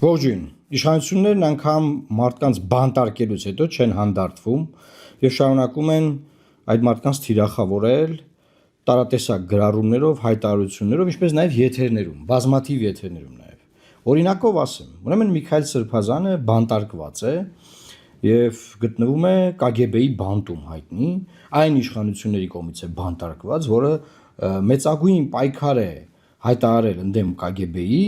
Ողջույն, իշխանություններն անգամ մարդկանց բանտարկելուց հետո չեն հանդարտվում եւ շարունակում են այդ մարդկանց թիրախավորել տարատեսակ գրառումներով, հայտարարություններով, ինչպես նաեւ եթերներում, բազմաթիվ եթերներում նաեւ։ Օրինակով ասեմ, ուրեմն Միքայել Սրբազանը բանտարկված է եւ գտնվում է KGB-ի բանտում հայտնի, այն իշխանությունների կողմից է բանտարկված, որը մեծագույն պայքար է հայտարարել ընդդեմ KGB-ի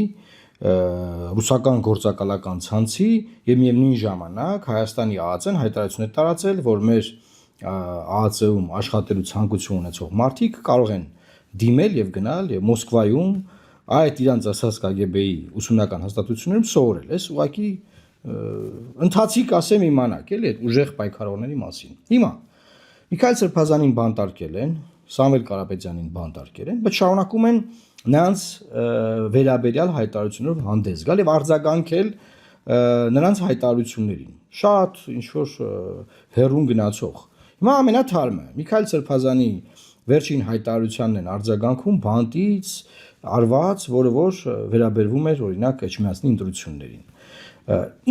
ռուսական գործակալական ցանցի եւ միևնույն ժամանակ Հայաստանի ԱԱԾ-ն հայտարարություն է տարածել, որ մեր ԱԱԾ-ում աշխատելու ցանկություն ունեցող մարդիկ կարող են դիմել եւ գնալ եւ Մոսկվայում այդ իրանց ասած KGB-ի ուսումնական հաստատություններում սովորել, էս ուղղակի ընթացիկ ասեմ իմանաք, էլի այդ ուժեղ պայքարողների մասին։ Հիմա Միքայել Սրբազանին բանտարկել են, Սամվել Կարապետյանին բանտարկել են, բայց շարունակում են նրանց վերաբերյալ հայտարարություններով հանդես գալ եւ արձագանքել նրանց հայտարարություններին շատ ինչ որ հերուն գնացող հիմա ամենաթարմը Միքայել Սրբազանի վերջին հայտարարությանն են արձագանքում բանտից արված, որը որ վերաբերվում էր օրինակ Էջմիածնի ընտրություններին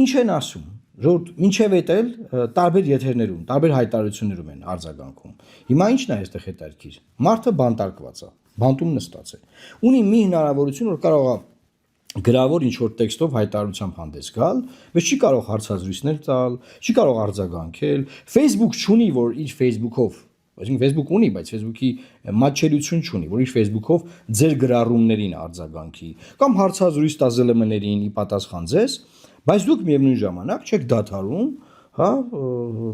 ինչ են ասում որ մինչև էտել տարբեր եթերներում, տարբեր հայտարարություններում են արձագանքում հիմա ինչն է այստեղ հետաքրքիր մարդը բանտարկված է բանտում նստած է ունի մի հնարավորություն որ կարող է գրավոր ինչ որ տեքստով հայտարարությամբ հանդես գալ բայց չի կարող հարցազրույցներ տալ չի կարող արձագանքել Facebook չունի որ իր Facebook-ով այսինքն Facebook ունի բայց Facebook-ի մատչելիություն չունի որ իր Facebook-ով ձեր գրառումներին արձագանքի կամ հարցազրույց տա ԶԼՄ-ներին ի պատասխան ձեզ բայց դուք միևնույն ժամանակ չեք դադարում հա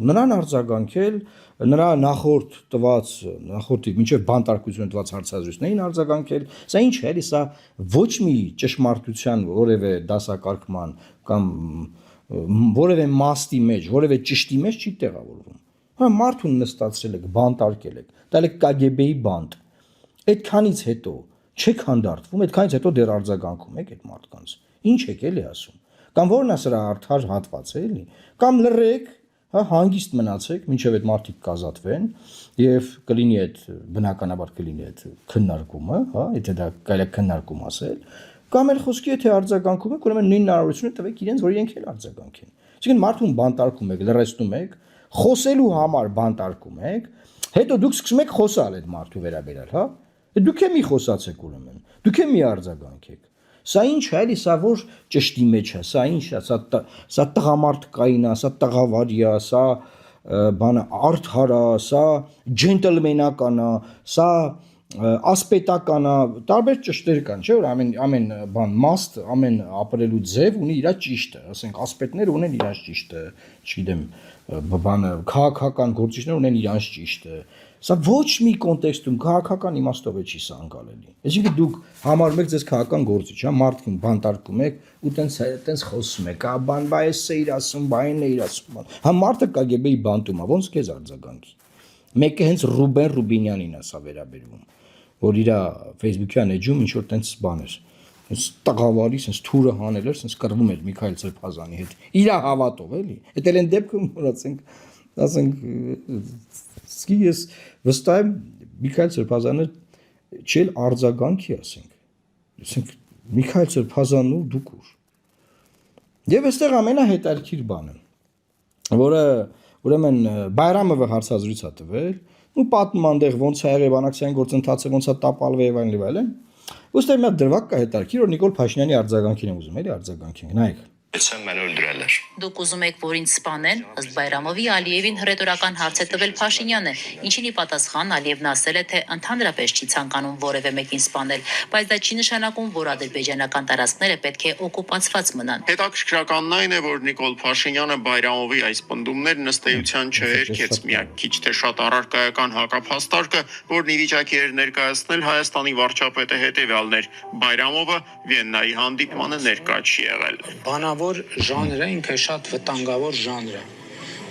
նրան արձագանքել նրա նախորդի մինչև բանտարկություն տված հարցազրույցներին արձագանքել սա ինչ է էլի սա ոչ մի ճշմարտության որևէ դասակարգման կամ որևէ մաստի մեջ որևէ ճշտի մեջ չի տեղավորվում հա մարդուն նստացրել եք բանտարկել եք տալ եք KGB-ի բանտ այդքանից հետո չեք հանդարտվում այդքանից հետո դեռ արձագանքում եք այդ մարդկանց ինչ եք էլի ասում կամ որն է սրա արդար հատվածը էլի կամ լռեք հա հանգիստ մնացեք մինչև այդ մարդիկ կազատվեն եւ կլինի այդ բնականաբար կլինի այդ քննարկումը հա եթե դա կարելի է քննարկում ասել կամ էլ խոսքի եթե արձագանքում եք ուրեմն նույն հնարավորությունը տվեք իրենց որ իրենք էլ արձագանքեն այսինքն մարդուն բանտարկում եք լռեցնում եք խոսելու համար բանտարկում եք հետո դուք սկսում եք խոսալ այդ մարդու վերաբերյալ հա դուք էլ մի խոսացեք ուրեմն դուք էլ մի արձագանքեք Սա ինչ է, էլի, սա որ ճշտի մեջ է, սա ինչ է, սա տղամարդկային է, սա տղավարի է, սա բանը արդար է, սա ջենտլմենական է, սա ասպետական է, տարբեր ճշտեր կան, չէ՞ որ ամեն բան մաստ, ամեն ապրելու ձև ունի իր ճիշտը, ասենք ասպետները ունեն իրենց ճիշտը, չգիտեմ, բանը քաղաքական գործիչները ունեն իրենց ճիշտը Սա ոչ մի կոնտեքստում քաղաքական իմաստով է չի սա անկալելի։ Այսինքն դուք համարում եք ձեզ քաղաքական գործիչ, հա, մարդուն բանտարկում եք ու տենց խոսում եք, հա, բան բայ էս է իր ասում, բայն է իր ասում։ Հա մարդը KGB-ի բանտում է, ոնց քեզ արձագանքի։ Մեկը հենց Ռուբեն Ռուբինյանին է սա վերաբերվում, որ իր Facebook-յան էջում ինչ որ տենց բան էր։ Այս տղավարի sense թուրը հանել էր, sense կռվում էր Միքայել Սրբազանի հետ։ Իր հավատով էլի։ Էդ էլ են դեպքը ասենք Սկի ես վստահ եմ Միքայել Սրբազանը չել արձագանքի ասենք Միքայել Սրբազանն ու դուք ուր Եվ այստեղ ամենահետաքրքիր բանը որը ուրեմն Բայրամովը հարցազրույց է տվել ու պատմում այնտեղ ոնց է եղել բանակցային գործընթացը ոնց է տապալվել եւ այլն ուստի մի հատ դրվագ կա հետաքրքիր որ Նիկոլ Փաշինյանի արձագանքին եմ ուզում էլի արձագանքին նայեք Դուք ուզում եք, որ ինձ սպանեն, ըստ Բայրամովի Ալիևին հռետորական հարց է տվել Փաշինյանը, ինչին ի պատասխան Ալիևն ասել է, թե ընդհանրապես չի ցանկանում որևէ մեկին սպանել, բայց դա չի նշանակում, որ ադրբեջանական տարածքները պետք է օկուպացված մնան։ Հետաքրքրականն այն է, որ Նիկոլ Փաշինյանը Բայրամովի այս պնդումներն ըստ էության չհերքեց միակ քիչ թե շատ առարկայական հակափաստարկը, որն ի վիճակի էր ներկայացնել Հայաստանի վարչապետը հետևյալն էր. Բայրամովը Վիեննայի հանդիպմանը ներկա չի եղել։ Բանավոր ժանրը ինքը շատ վտանգավոր ժանր է,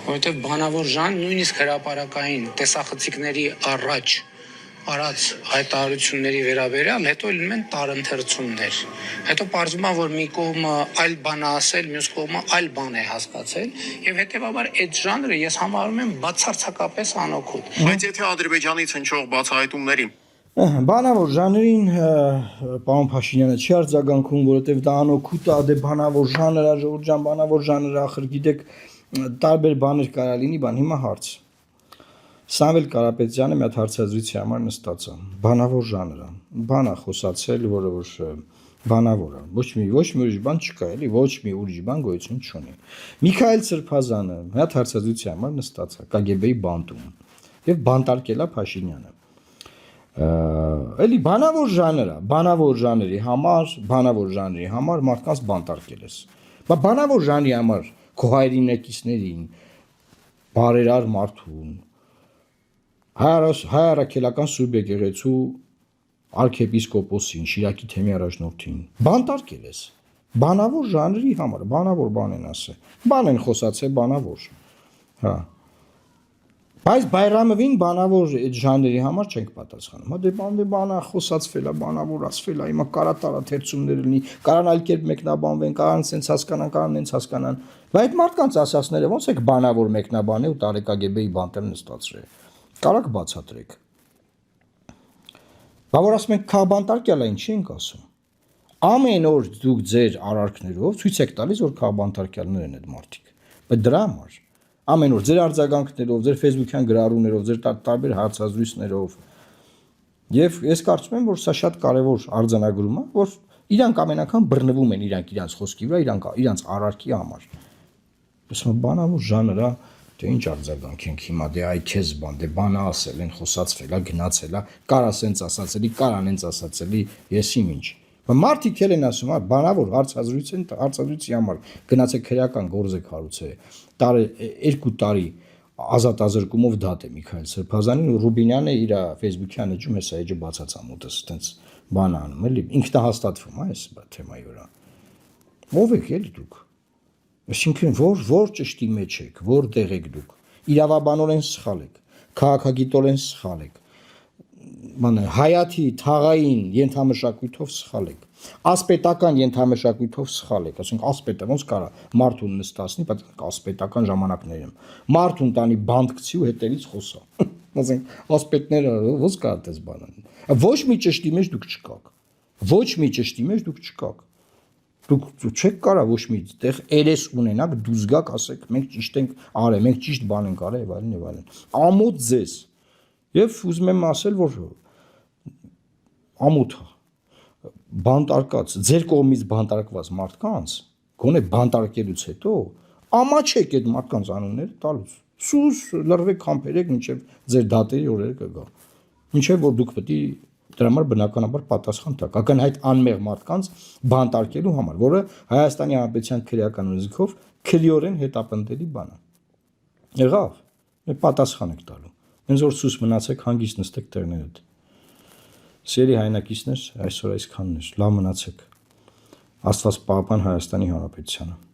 որովհետև բանավոր ժանր նույնիսկ հրապարակային տեսախցիկների առաջ արած հայտարարությունների վերաբերյալ հետո լինում են տարընթերցումներ։ Հետո պարզվում է, որ մի կողմը այլ բան է ասել, մյուս կողմը այլ բան է հասկացել, եւ հետեւաբար այդ ժանրը ես համարում եմ բացարձակապես անօգուտ։ Բայց եթե Ադրբեջանից հնչող բացահայտումների Բանավոր ժանրին պարոն Փաշինյանը չի արձագանքում, որովհետև դա անօգուտ է, դե բանավոր ժանր, ժողովուրդ ջան, բանավոր ժանրը ախր գիտեք տարբեր բաներ կարա լինի, բան հիմա հարց։ Սամվել Կարապետյանը մի հատ հարցազրույցի համար նստած է։ Բանավոր ժանրը, բան է խոսացել, որը որ բանավոր է։ Ոչ մի ուրիշ բան չկա, էլի, ոչ մի ուրիշ բան գոյություն չունի։ Միքայել Սրբազանը մի հատ հարցազրույցի համար նստած է KGB-ի բանտում եւ բանտարկել է Փաշինյանը։ Էլի բանավոր ժանրը, բանավոր ժանրի համար մարդկանց բանտարկել ես։ Բա բանավոր ժանրի համար քո հայրենակիցներին, բարերար մարդուն, հայարակելական Սուրբ եկեղեցու արքեպիսկոպոսին, Շիրակի թեմի առաջնորդին, բանտարկել ես։ Բանավոր ժանրի համար, բանավոր բան են ասել։ Բան են խոսացել բանավոր։ Հա։ Բայց Բայրամովին բանավոր այդ ժանրի համար չենք պատասխանում։ Հա դե բանը խոսացվել է, բանավոր ասվել է, հիմա կարա տարաթերցումներ լինի, կարան այլ կերպ մեկնաբանվեն, կարան sense հասկանան, կարան նենց հասկանան։ Բայց այդ մարդկանց ասածները ո՞նց եք բանավոր մեկնաբանել ու տարե KGB-ի բանտեր նստածրել։ Կարաք բացատրեք։ Բա որ ասում ենք քաղբանտարկյալային չի ենք ասում։ Ամեն օր դուք ձեր արարքներով ցույց եք տալիս, որ քաղբանտարկյալներ են այդ մարդիկ։ Բայց դրա համար ամեն օր ձեր արձագանքներով, ձեր Facebook-յան գրառումներով, ձեր տարբեր հարցազրույցներով եւ ես կարծում եմ, որ սա շատ կարեւոր արձանագրում է, որ իրանք ամեն անգամ բռնվում են իրանք խոսքի վրա, իրանք արարքի համար։ Ասում բանավոր ժանր է, դե ինչ արձագանքենք հիմա, դե այ քեզ բան, դե բանը ասել են, խոսացվել է, գնացել է, կարա սենց ասացելի, կարան հենց ասացելի, ես ինչ։ Մարդիկ էլ են ասում, բանավոր հարցազրույցի համար գնացեք քրեական գործ եք հարուցել։ 2 տարի ազատազրկումով դատ է Միքայել Սրբազանին ու Ռուբինյանը իր Facebook-յան էջում հեսա էջը բացած ամուտս, այտենց բան անում, էլի ինքնահաստատվում է այս թեմայի վրա։ Ո՞վ եք էլի դուք։ Այսինքն որ ճշտի մեջ եք, որտեղ եք դուք։ Իրավաբանորեն սխալ եք, քաղաքագիտորեն սխալ եք։ Հայաթի թաղային ենթամշակույթով սխալ եք, ասպետական ենթամշակույթով սխալ եք, ասենք ասպետը ոնց կարա մարդուն նստացնի, բայց ասպետական ժամանակներում մարդուն տանի բանտ գցի ու հետևից խոսա, ասենք ասպետները ոնց կարա դες բանան, ոչ մի ճշտի մեջ դուք չկաք, դուք չեք կարա ոչ մի տեղ երես ունենաք, դուզ գաք, ասեք մենք ճիշտ ենք արել, մենք ճիշտ բան ենք արել եւ այլն, ամոթ ձեզ եւ ուզում եմ ասել, որ ամոթ բանտարկած, ձեր կողմից բանտարկված մարդկանց, գոնե բանտարկելուց հետո ամաչեք այդ մարդկանց անունները տալուց։ Սուս լրվեք համբերեք մինչև ձեր դատերի օրերը կգա։ Մինչև որ դուք պետք է դրա համար բնականաբար պատասխան տաք ակնհայտ անմեղ մարդկանց բանտարկելու համար, որը Հայաստանի Հանրապետության քրեական օրենքով քլիորեն հետապնդելի բան է։ Եղավ, պատասխան եք տալու։ Հենց որ սուս մնացեք, հանգիստ նստեք տեղներդ։ Սիրելի հայրենակիցներ, այսօր այսքանն էր։ Լավ մնացեք։ Աստված պահապան Հայաստանի Հանրապետությանը։